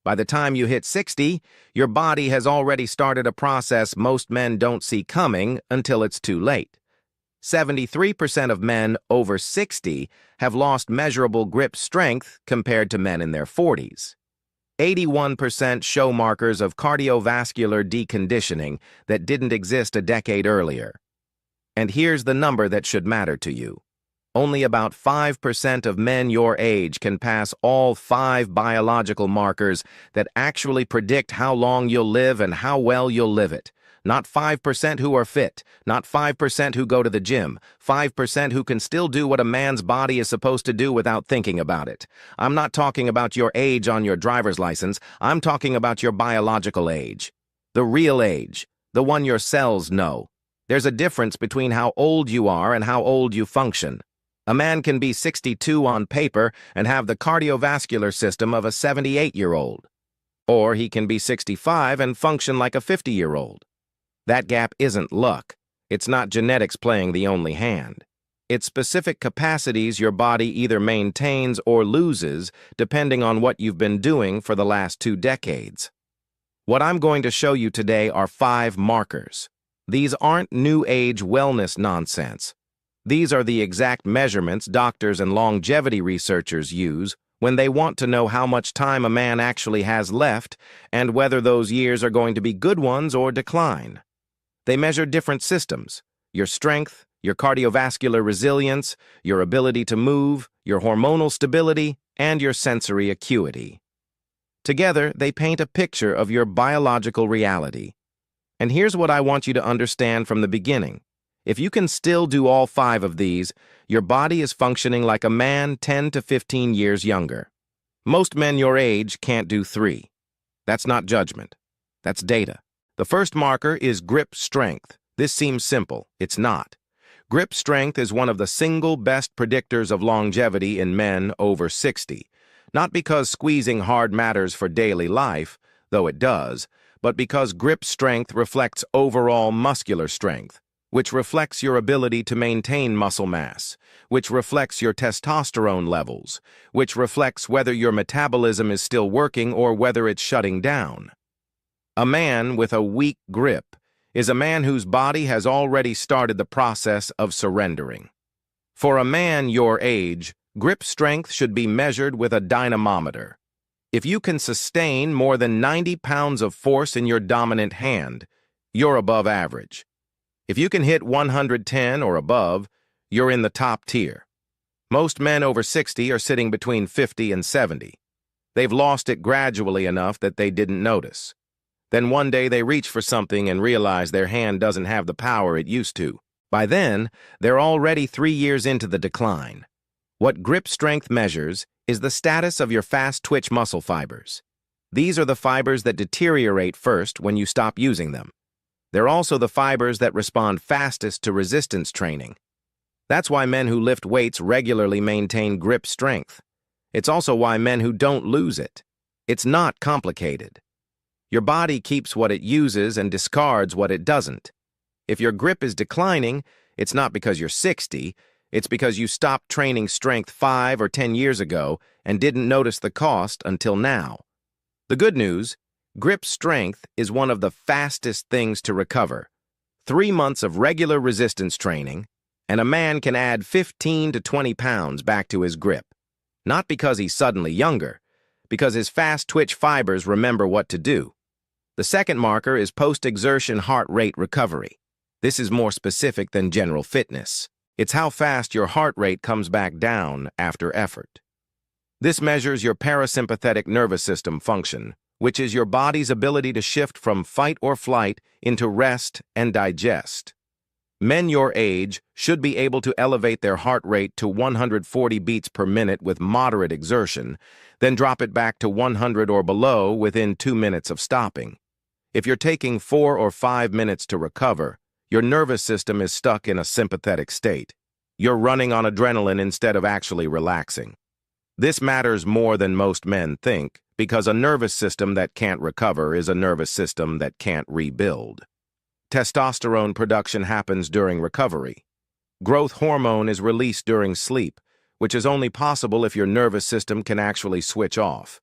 By the time you hit 60, your body has already started a process most men don't see coming until it's too late. 73% of men over 60 have lost measurable grip strength compared to men in their 40s. 81% show markers of cardiovascular deconditioning that didn't exist a decade earlier. And here's the number that should matter to you. Only about 5% of men your age can pass all 5 biological markers that actually predict how long you'll live and how well you'll live it. Not 5% who are fit, not 5% who go to the gym, 5% who can still do what a man's body is supposed to do without thinking about it. I'm not talking about your age on your driver's license, I'm talking about your biological age. The real age, the one your cells know. There's a difference between how old you are and how old you function. A man can be 62 on paper and have the cardiovascular system of a 78-year-old. Or he can be 65 and function like a 50-year-old. That gap isn't luck. It's not genetics playing the only hand. It's specific capacities your body either maintains or loses depending on what you've been doing for the last 2 decades. What I'm going to show you today are 5 markers. These aren't new age wellness nonsense. These are the exact measurements doctors and longevity researchers use when they want to know how much time a man actually has left and whether those years are going to be good ones or decline. They measure different systems: your strength, your cardiovascular resilience, your ability to move, your hormonal stability, and your sensory acuity. Together, they paint a picture of your biological reality. And here's what I want you to understand from the beginning. If you can still do all 5 of these, your body is functioning like a man 10 to 15 years younger. Most men your age can't do 3. That's not judgment. That's data. The first marker is grip strength. This seems simple. It's not. Grip strength is one of the single best predictors of longevity in men over 60. Not because squeezing hard matters for daily life, though it does, but because grip strength reflects overall muscular strength, which reflects your ability to maintain muscle mass, which reflects your testosterone levels, which reflects whether your metabolism is still working or whether it's shutting down. A man with a weak grip is a man whose body has already started the process of surrendering. For a man your age, grip strength should be measured with a dynamometer. If you can sustain more than 90 pounds of force in your dominant hand, you're above average. If you can hit 110 or above, you're in the top tier. Most men over 60 are sitting between 50 and 70. They've lost it gradually enough that they didn't notice. Then one day they reach for something and realize their hand doesn't have the power it used to. By then, they're already 3 years into the decline. What grip strength measures is the status of your fast-twitch muscle fibers. These are the fibers that deteriorate first when you stop using them. They're also the fibers that respond fastest to resistance training. That's why men who lift weights regularly maintain grip strength. It's also why men who don't lose it. It's not complicated. Your body keeps what it uses and discards what it doesn't. If your grip is declining, it's not because you're 60, it's because you stopped training strength 5 or 10 years ago and didn't notice the cost until now. The good news: grip strength is one of the fastest things to recover. 3 months of regular resistance training, and a man can add 15 to 20 pounds back to his grip. Not because he's suddenly younger, because his fast-twitch fibers remember what to do. The second marker is post-exertion heart rate recovery. This is more specific than general fitness. It's how fast your heart rate comes back down after effort. This measures your parasympathetic nervous system function, which is your body's ability to shift from fight or flight into rest and digest. Men your age should be able to elevate their heart rate to 140 beats per minute with moderate exertion, then drop it back to 100 or below within 2 minutes of stopping. If you're taking 4 or 5 minutes to recover, your nervous system is stuck in a sympathetic state. You're running on adrenaline instead of actually relaxing. This matters more than most men think, because a nervous system that can't recover is a nervous system that can't rebuild. Testosterone production happens during recovery. Growth hormone is released during sleep, which is only possible if your nervous system can actually switch off.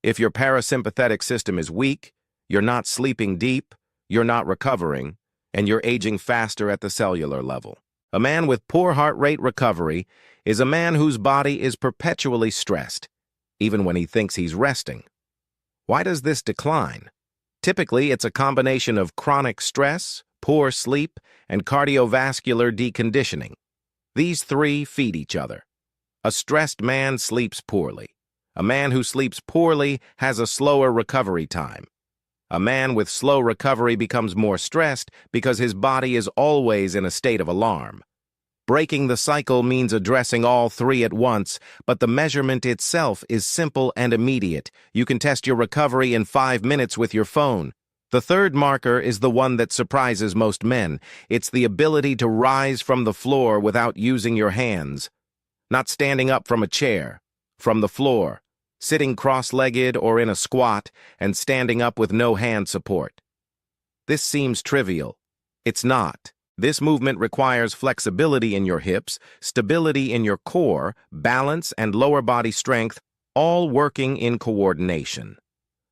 If your parasympathetic system is weak, you're not sleeping deep, you're not recovering, and you're aging faster at the cellular level. A man with poor heart rate recovery is a man whose body is perpetually stressed, even when he thinks he's resting. Why does this decline? Typically, it's a combination of chronic stress, poor sleep, and cardiovascular deconditioning. These three feed each other. A stressed man sleeps poorly. A man who sleeps poorly has a slower recovery time. A man with slow recovery becomes more stressed because his body is always in a state of alarm. Breaking the cycle means addressing all three at once, but the measurement itself is simple and immediate. You can test your recovery in 5 minutes with your phone. The third marker is the one that surprises most men. It's the ability to rise from the floor without using your hands. Not standing up from a chair, from the floor, sitting cross-legged or in a squat, and standing up with no hand support. This seems trivial. It's not. This movement requires flexibility in your hips, stability in your core, balance, and lower body strength, all working in coordination.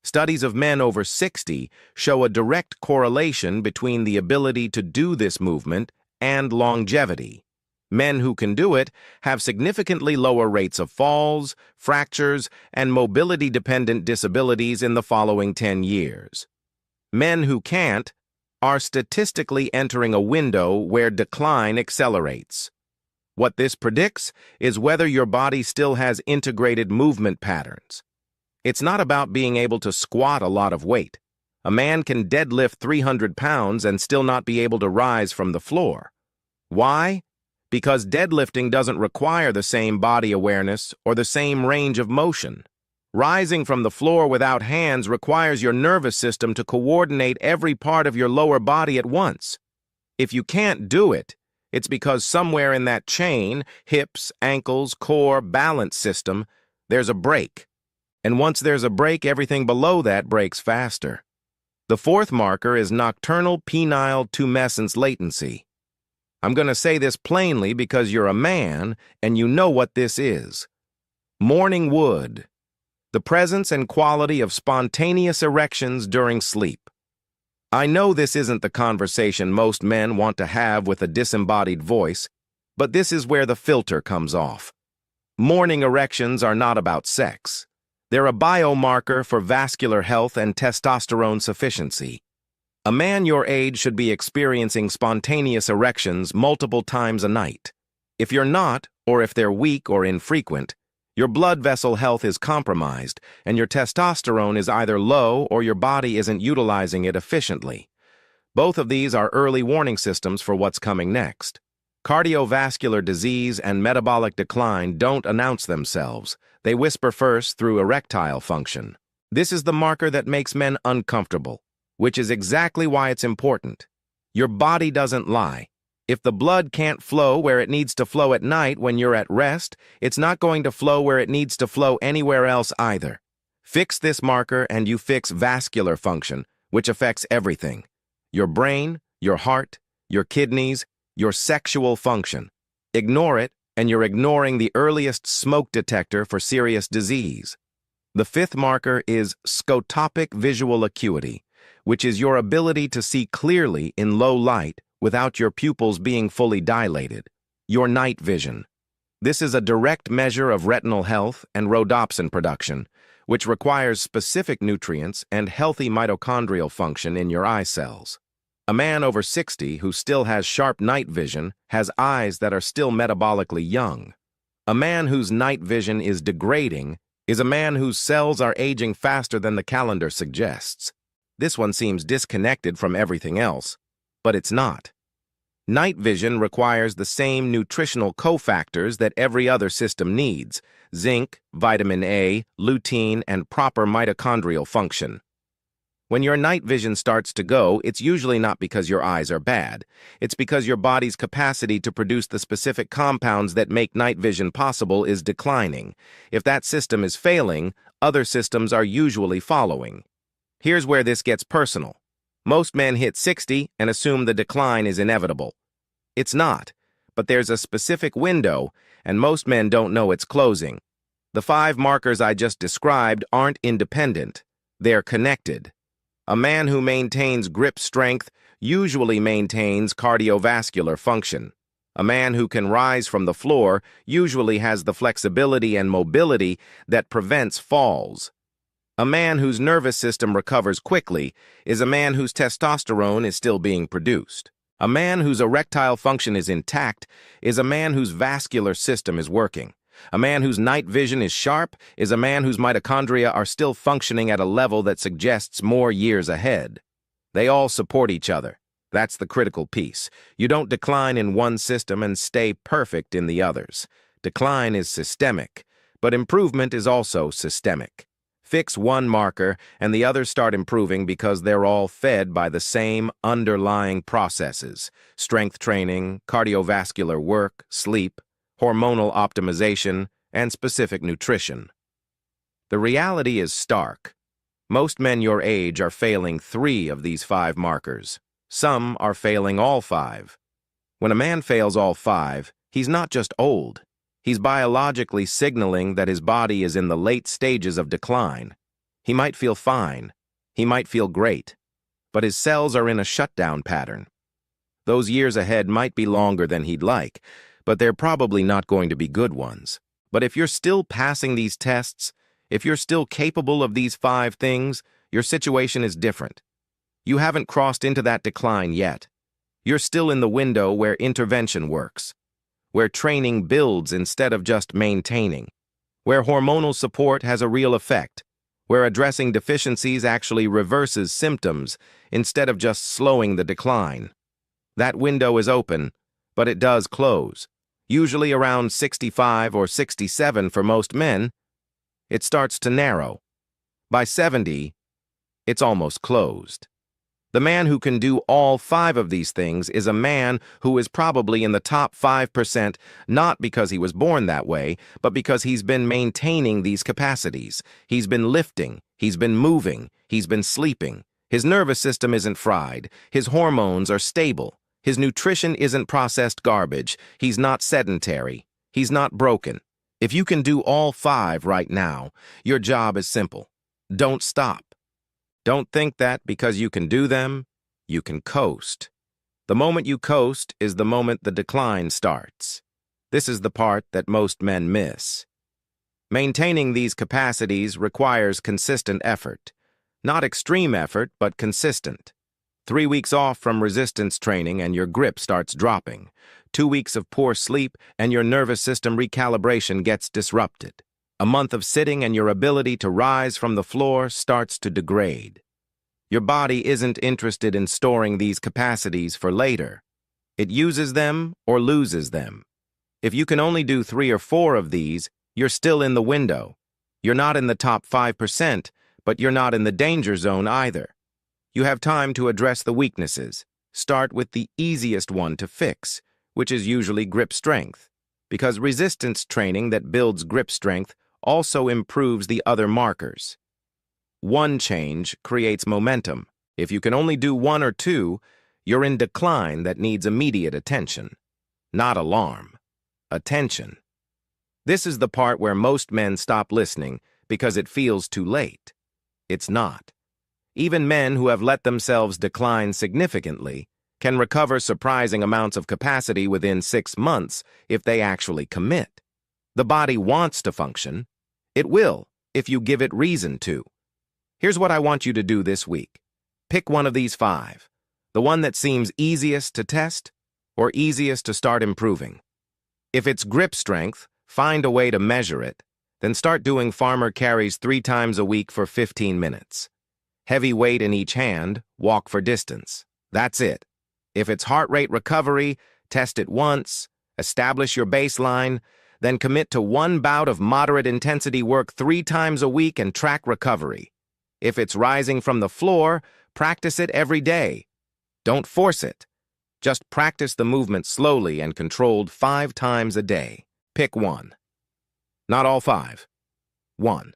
Studies of men over 60 show a direct correlation between the ability to do this movement and longevity. Men who can do it have significantly lower rates of falls, fractures, and mobility-dependent disabilities in the following 10 years. Men who can't are statistically entering a window where decline accelerates. What this predicts is whether your body still has integrated movement patterns. It's not about being able to squat a lot of weight. A man can deadlift 300 pounds and still not be able to rise from the floor. Why? Because deadlifting doesn't require the same body awareness or the same range of motion. Rising from the floor without hands requires your nervous system to coordinate every part of your lower body at once. If you can't do it, it's because somewhere in that chain, hips, ankles, core, balance system, there's a break. And once there's a break, everything below that breaks faster. The fourth marker is nocturnal penile tumescence latency. I'm going to say this plainly because you're a man and you know what this is. Morning wood. The presence and quality of spontaneous erections during sleep. I know this isn't the conversation most men want to have with a disembodied voice, but this is where the filter comes off. Morning erections are not about sex. They're a biomarker for vascular health and testosterone sufficiency. A man your age should be experiencing spontaneous erections multiple times a night. If you're not, or if they're weak or infrequent, your blood vessel health is compromised, and your testosterone is either low or your body isn't utilizing it efficiently. Both of these are early warning systems for what's coming next. Cardiovascular disease and metabolic decline don't announce themselves. They whisper first through erectile function. This is the marker that makes men uncomfortable, which is exactly why it's important. Your body doesn't lie. If the blood can't flow where it needs to flow at night when you're at rest, it's not going to flow where it needs to flow anywhere else either. Fix this marker and you fix vascular function, which affects everything. Your brain, your heart, your kidneys, your sexual function. Ignore it, and you're ignoring the earliest smoke detector for serious disease. The fifth marker is scotopic visual acuity, which is your ability to see clearly in low light without your pupils being fully dilated. Your night vision. This is a direct measure of retinal health and rhodopsin production, which requires specific nutrients and healthy mitochondrial function in your eye cells. A man over 60 who still has sharp night vision has eyes that are still metabolically young. A man whose night vision is degrading is a man whose cells are aging faster than the calendar suggests. This one seems disconnected from everything else, but it's not. Night vision requires the same nutritional cofactors that every other system needs: zinc, vitamin A, lutein, and proper mitochondrial function. When your night vision starts to go, it's usually not because your eyes are bad. It's because your body's capacity to produce the specific compounds that make night vision possible is declining. If that system is failing, other systems are usually following. Here's where this gets personal. Most men hit 60 and assume the decline is inevitable. It's not, but there's a specific window, and most men don't know it's closing. The 5 markers I just described aren't independent. They're connected. A man who maintains grip strength usually maintains cardiovascular function. A man who can rise from the floor usually has the flexibility and mobility that prevents falls. A man whose nervous system recovers quickly is a man whose testosterone is still being produced. A man whose erectile function is intact is a man whose vascular system is working. A man whose night vision is sharp is a man whose mitochondria are still functioning at a level that suggests more years ahead. They all support each other. That's the critical piece. You don't decline in one system and stay perfect in the others. Decline is systemic, but improvement is also systemic. Fix one marker and the others start improving because they're all fed by the same underlying processes: strength training, cardiovascular work, sleep, hormonal optimization, and specific nutrition. The reality is stark. Most men your age are failing 3 of these 5 markers. Some are failing all 5. When a man fails all 5, he's not just old. He's biologically signaling that his body is in the late stages of decline. He might feel fine. He might feel great. But his cells are in a shutdown pattern. Those years ahead might be longer than he'd like, but they're probably not going to be good ones. But if you're still passing these tests, if you're still capable of these 5 things, your situation is different. You haven't crossed into that decline yet. You're still in the window where intervention works, where training builds instead of just maintaining, where hormonal support has a real effect, where addressing deficiencies actually reverses symptoms instead of just slowing the decline. That window is open, but it does close. Usually around 65 or 67 for most men, it starts to narrow. By 70, it's almost closed. The man who can do all 5 of these things is a man who is probably in the top 5%, not because he was born that way, but because he's been maintaining these capacities. He's been lifting, he's been moving, he's been sleeping. His nervous system isn't fried, his hormones are stable, his nutrition isn't processed garbage, he's not sedentary, he's not broken. If you can do all 5 right now, your job is simple. Don't stop. Don't think that because you can do them, you can coast. The moment you coast is the moment the decline starts. This is the part that most men miss. Maintaining these capacities requires consistent effort. Not extreme effort, but consistent. 3 weeks off from resistance training and your grip starts dropping. 2 weeks of poor sleep and your nervous system recalibration gets disrupted. A month of sitting and your ability to rise from the floor starts to degrade. Your body isn't interested in storing these capacities for later. It uses them or loses them. If you can only do 3 or 4 of these, you're still in the window. You're not in the top 5%, but you're not in the danger zone either. You have time to address the weaknesses. Start with the easiest one to fix, which is usually grip strength, because resistance training that builds grip strength also improves the other markers. One change creates momentum. If you can only do 1 or 2, you're in decline that needs immediate attention. Not alarm. Attention. This is the part where most men stop listening because it feels too late. It's not. Even men who have let themselves decline significantly can recover surprising amounts of capacity within 6 months if they actually commit. The body wants to function. It will, if you give it reason to. Here's what I want you to do this week. Pick one of these 5. The one that seems easiest to test or easiest to start improving. If it's grip strength, find a way to measure it. Then start doing farmer carries 3 times a week for 15 minutes. Heavy weight in each hand, walk for distance. That's it. If it's heart rate recovery, test it once, establish your baseline, then commit to 1 bout of moderate intensity work 3 times a week and track recovery. If it's rising from the floor, practice it every day. Don't force it. Just practice the movement slowly and controlled 5 times a day. Pick one. Not all 5. One.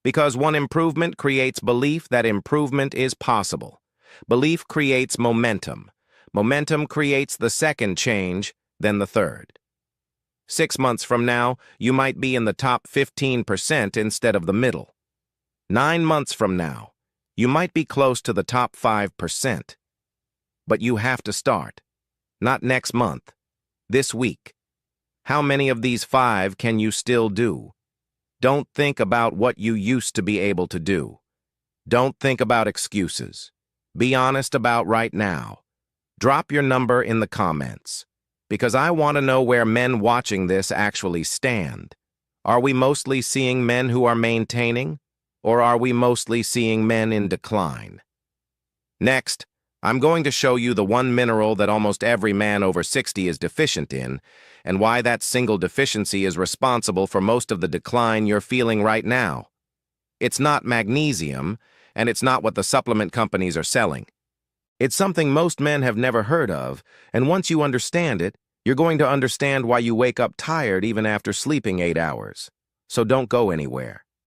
Because one improvement creates belief that improvement is possible. Belief creates momentum. Momentum creates the second change, then the third. 6 months from now, you might be in the top 15% instead of the middle. 9 months from now, you might be close to the top 5%. But you have to start. Not next month. This week. How many of these 5 can you still do? Don't think about what you used to be able to do. Don't think about excuses. Be honest about right now. Drop your number in the comments, because I want to know where men watching this actually stand. Are we mostly seeing men who are maintaining, or are we mostly seeing men in decline? Next, I'm going to show you the one mineral that almost every man over 60 is deficient in, and why that single deficiency is responsible for most of the decline you're feeling right now. It's not magnesium, and it's not what the supplement companies are selling. It's something most men have never heard of, and once you understand it, you're going to understand why you wake up tired even after sleeping 8 hours. So don't go anywhere.